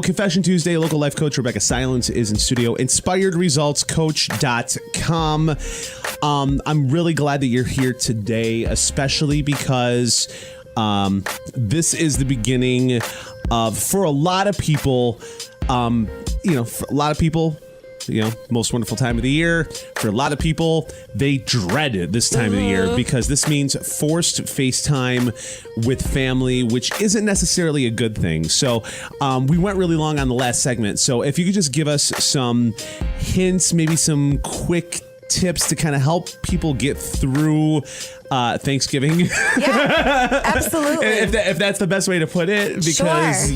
Confession Tuesday, local life coach Rebecca Silence is in studio. InspiredResultsCoach.com. I'm really glad that you're here today, especially because this is the beginning of, for a lot of people, most wonderful time of the year. For a lot of people, they dread this time of the year because this means forced FaceTime with family, which isn't necessarily a good thing. So we went really long on the last segment. So if you could just give us some hints, maybe some quick tips to kind of help people get through Thanksgiving. Yeah, absolutely. if that's the best way to put it, because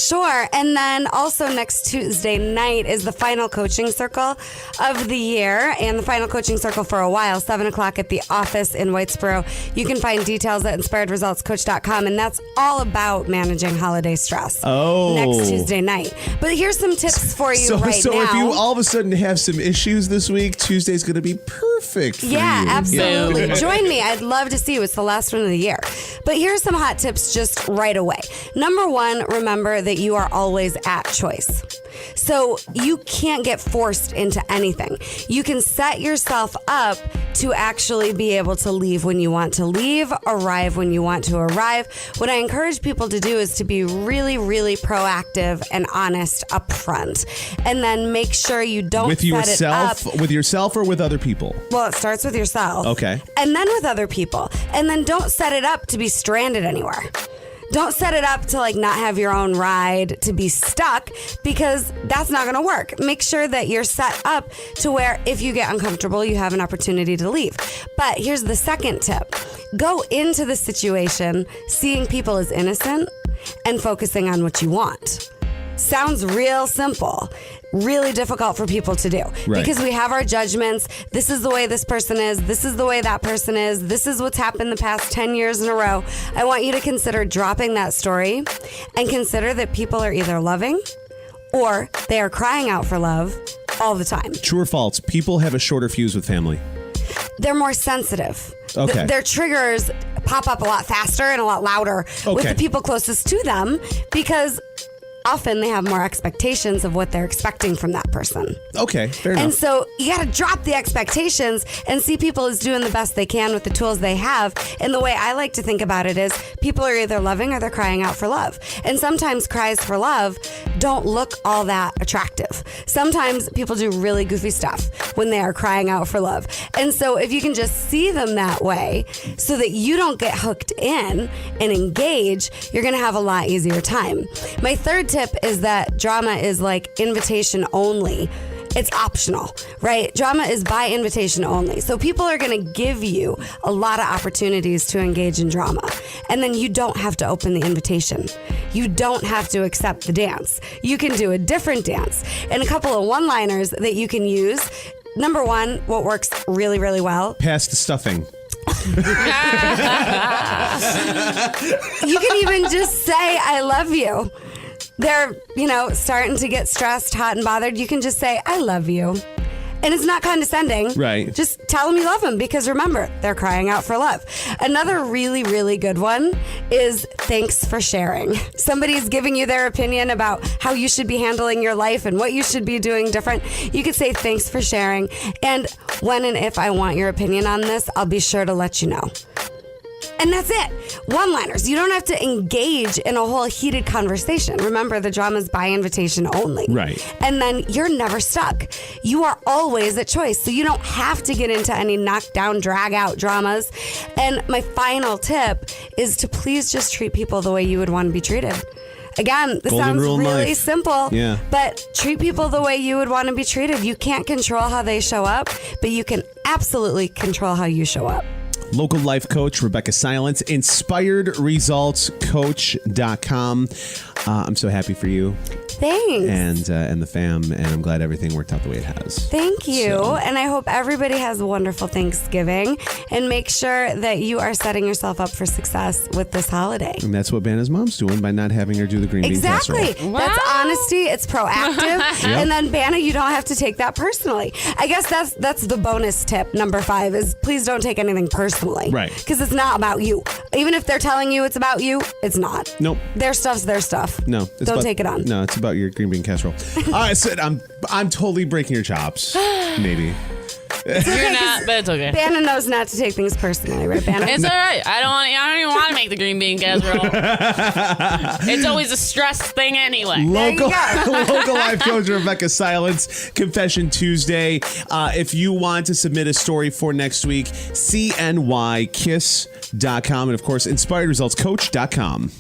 Sure. And then also next Tuesday night is the final coaching circle of the year, and the final coaching circle for a while, 7:00 at the office in Whitesboro. You can find details at InspiredResultsCoach.com, and that's all about managing holiday stress. Oh. Next Tuesday night. But here's some tips for you right now. So if you all of a sudden have some issues this week, Tuesday's going to be perfect for you. Absolutely. Yeah. Join me. I'd love to see you. It's the last one of the year. But here's some hot tips just right away. Number one, remember that you are always at choice. So you can't get forced into anything. You can set yourself up to actually be able to leave when you want to leave, arrive when you want to arrive. What I encourage people to do is to be really, really proactive and honest up front. And then make sure you don't with set yourself, it up. with yourself or with other people? Well, it starts with yourself. Okay. And then with other people. And then don't set it up to be stranded anywhere. Don't set it up to not have your own ride, to be stuck, because that's not going to work. Make sure that you're set up to where if you get uncomfortable, you have an opportunity to leave. But here's the second tip. Go into the situation seeing people as innocent and focusing on what you want. Sounds real simple. Really difficult for people to do because we have our judgments. This is the way this person is. This is the way that person is. This is what's happened the past 10 years in a row. I want you to consider dropping that story and consider that people are either loving or they are crying out for love all the time. True or false? People have a shorter fuse with family. They're more sensitive. Okay. Their triggers pop up a lot faster and a lot louder with the people closest to them because often they have more expectations of what they're expecting from that person. Okay, fair enough. And so you got to drop the expectations and see people as doing the best they can with the tools they have. And the way I like to think about it is people are either loving or they're crying out for love. And sometimes cries for love don't look all that attractive. Sometimes people do really goofy stuff when they are crying out for love. And so if you can just see them that way so that you don't get hooked in and engage, you're going to have a lot easier time. My third tip is that drama is invitation only. It's optional, right? Drama is by invitation only. So people are going to give you a lot of opportunities to engage in drama. And then you don't have to open the invitation. You don't have to accept the dance. You can do a different dance. And a couple of one-liners that you can use. Number one, what works really, really well. Pass the stuffing. You can even just say, I love you. They're, starting to get stressed, hot and bothered. You can just say, I love you. And it's not condescending. Right. Just tell them you love them because remember, they're crying out for love. Another really, really good one is thanks for sharing. Somebody's giving you their opinion about how you should be handling your life and what you should be doing different. You could say thanks for sharing. And when and if I want your opinion on this, I'll be sure to let you know. And that's it. One-liners. You don't have to engage in a whole heated conversation. Remember, the drama's by invitation only. Right. And then you're never stuck. You are always at choice. So you don't have to get into any knockdown, drag-out dramas. And my final tip is to please just treat people the way you would want to be treated. Again, this Golden sounds rule in really life. simple, Yeah. but treat people the way you would want to be treated. You can't control how they show up, but you can absolutely control how you show up. Local life coach Rebecca Silence, InspiredResultsCoach.com. I'm so happy for you. Thanks. and the fam, and I'm glad everything worked out the way it has. Thank you. So- And I hope everybody has a wonderful Thanksgiving, and make sure that you are setting yourself up for success with this holiday. And that's what Banna's mom's doing by not having her do the green bean Exactly. casserole. That's honesty. It's proactive. And then Banna, you don't have to take that personally. I guess that's the bonus tip. Number 5 is please don't take anything personally. Right. Because it's not about you. Even if they're telling you it's about you, it's not. Nope. Their stuff's their stuff. No, Don't take it on. No, it's about your green bean casserole. All right, Sid, I'm totally breaking your chops. Maybe. You're not, but it's okay. Banna knows not to take things personally, right, Banna? It's all right. I don't even want to make the green bean casserole. It's always a stress thing anyway. Local life coach Rebecca Silence, Confession Tuesday. If you want to submit a story for next week, cnykiss.com, and of course, inspiredresultscoach.com.